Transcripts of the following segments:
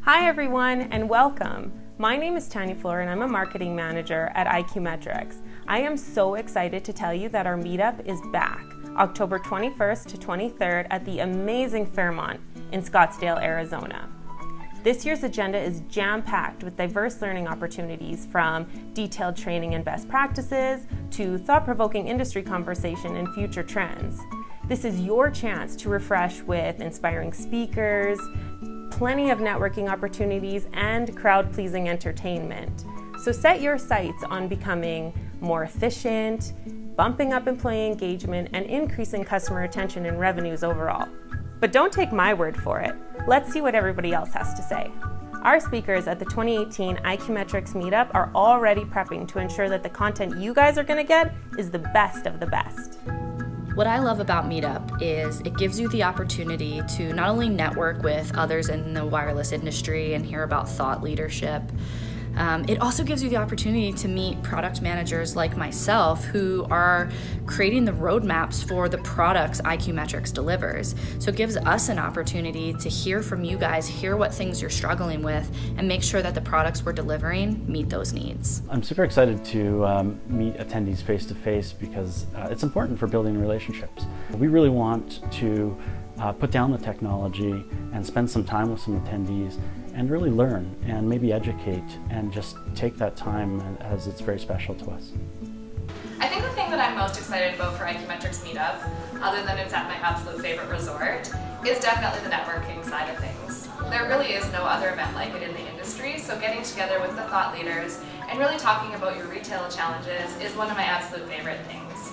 Hi everyone and welcome. My name is Tanya Fleur and I'm a marketing manager at iQmetrix. I am so excited to tell you that our meetup is back, October 21st to 23rd at the amazing Fairmont in Scottsdale, Arizona. This year's agenda is jam-packed with diverse learning opportunities from detailed training and best practices to thought-provoking industry conversation and future trends. This is your chance to refresh with inspiring speakers, plenty of networking opportunities, and crowd-pleasing entertainment. So set your sights on becoming more efficient, bumping up employee engagement, and increasing customer retention and revenues overall. But don't take my word for it. Let's see what everybody else has to say. Our speakers at the 2018 iQmetrix Meetup are already prepping to ensure that the content you guys are going to get is the best of the best. What I love about Meetup is it gives you the opportunity to not only network with others in the wireless industry and hear about thought leadership, it also gives you the opportunity to meet product managers like myself who are creating the roadmaps for the products iQmetrix delivers. So it gives us an opportunity to hear from you guys, hear what things you're struggling with, and make sure that the products we're delivering meet those needs. I'm super excited to meet attendees face to face because it's important for building relationships. We really want to put down the technology and spend some time with some attendees and really learn and maybe educate and just take that time as it's very special to us. I think the thing that I'm most excited about for iQmetrix Meetup, other than it's at my absolute favorite resort, is definitely the networking side of things. There really is no other event like it in the industry, so getting together with the thought leaders and really talking about your retail challenges is one of my absolute favorite things.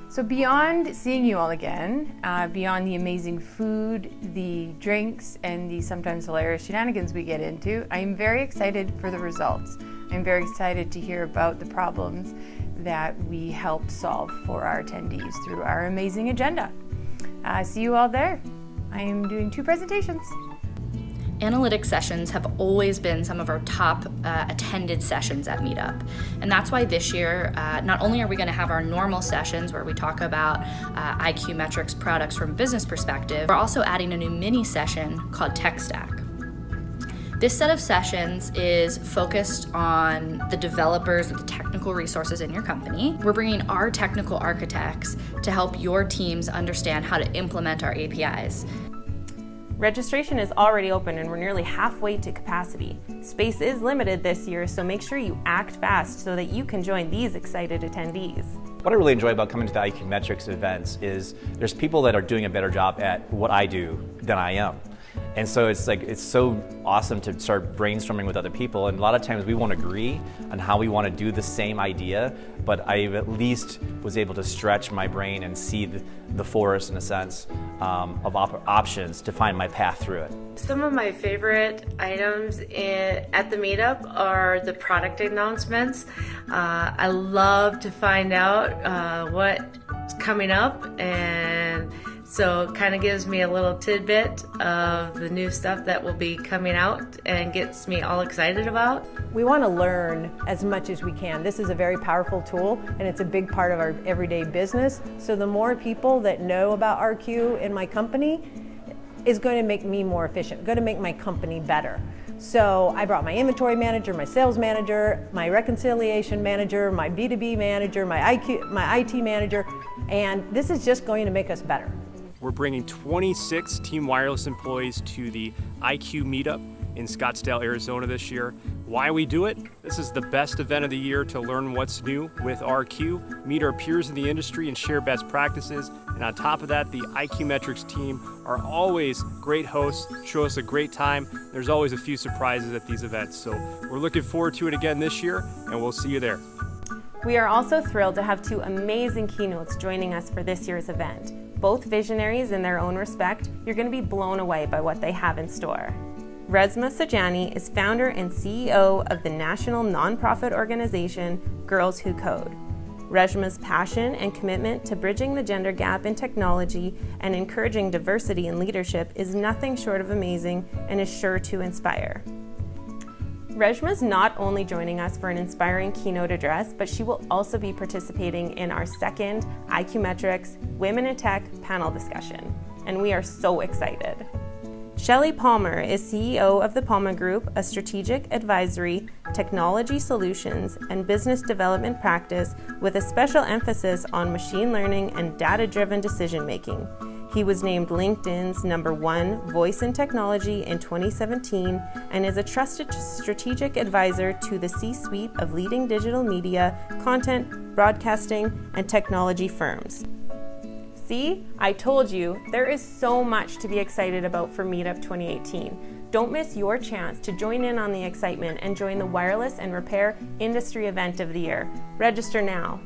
So beyond seeing you all again, beyond the amazing food, the drinks, and the sometimes hilarious shenanigans we get into, I'm very excited for the results. I'm very excited to hear about the problems that we help solve for our attendees through our amazing agenda. See you all there. I am doing 2 presentations. Analytics sessions have always been some of our top attended sessions at Meetup. And that's why this year, not only are we going to have our normal sessions where we talk about iQmetrix products from a business perspective, we're also adding a new mini session called Tech Stack. This set of sessions is focused on the developers and the technical resources in your company. We're bringing our technical architects to help your teams understand how to implement our APIs. Registration is already open and we're nearly halfway to capacity. Space is limited this year, so make sure you act fast so that you can join these excited attendees. What I really enjoy about coming to the iQmetrix events is there's people that are doing a better job at what I do than I am. And so it's so awesome to start brainstorming with other people, and a lot of times we won't agree on how we want to do the same idea, but I at least was able to stretch my brain and see the forest in a sense of options to find my path through it. Some of my favorite items at the meetup are the product announcements. I love to find out what's coming up, and so it kind of gives me a little tidbit of the new stuff that will be coming out and gets me all excited about. We want to learn as much as we can. This is a very powerful tool and it's a big part of our everyday business. So the more people that know about RQ in my company is going to make me more efficient, going to make my company better. So I brought my inventory manager, my sales manager, my reconciliation manager, my B2B manager, my IT manager, and this is just going to make us better. We're bringing 26 Team Wireless employees to the IQ Meetup in Scottsdale, Arizona this year. Why we do it? This is the best event of the year to learn what's new with RQ, meet our peers in the industry and share best practices. And on top of that, the iQmetrix team are always great hosts, show us a great time. There's always a few surprises at these events. So we're looking forward to it again this year, and we'll see you there. We are also thrilled to have 2 amazing keynotes joining us for this year's event. Both visionaries in their own respect, you're going to be blown away by what they have in store. Resmaa Sajani is founder and CEO of the national nonprofit organization Girls Who Code. Resmaa's passion and commitment to bridging the gender gap in technology and encouraging diversity in leadership is nothing short of amazing and is sure to inspire. Resmaa's not only joining us for an inspiring keynote address, but she will also be participating in our second iQmetrix Women in Tech panel discussion, and we are so excited. Shelley Palmer is CEO of the Palmer Group, a strategic advisory, technology solutions, and business development practice with a special emphasis on machine learning and data-driven decision-making. He was named LinkedIn's #1 voice in technology in 2017 and is a trusted strategic advisor to the C-suite of leading digital media, content, broadcasting, and technology firms. See, I told you, there is so much to be excited about for Meetup 2018. Don't miss your chance to join in on the excitement and join the wireless and repair industry event of the year. Register now.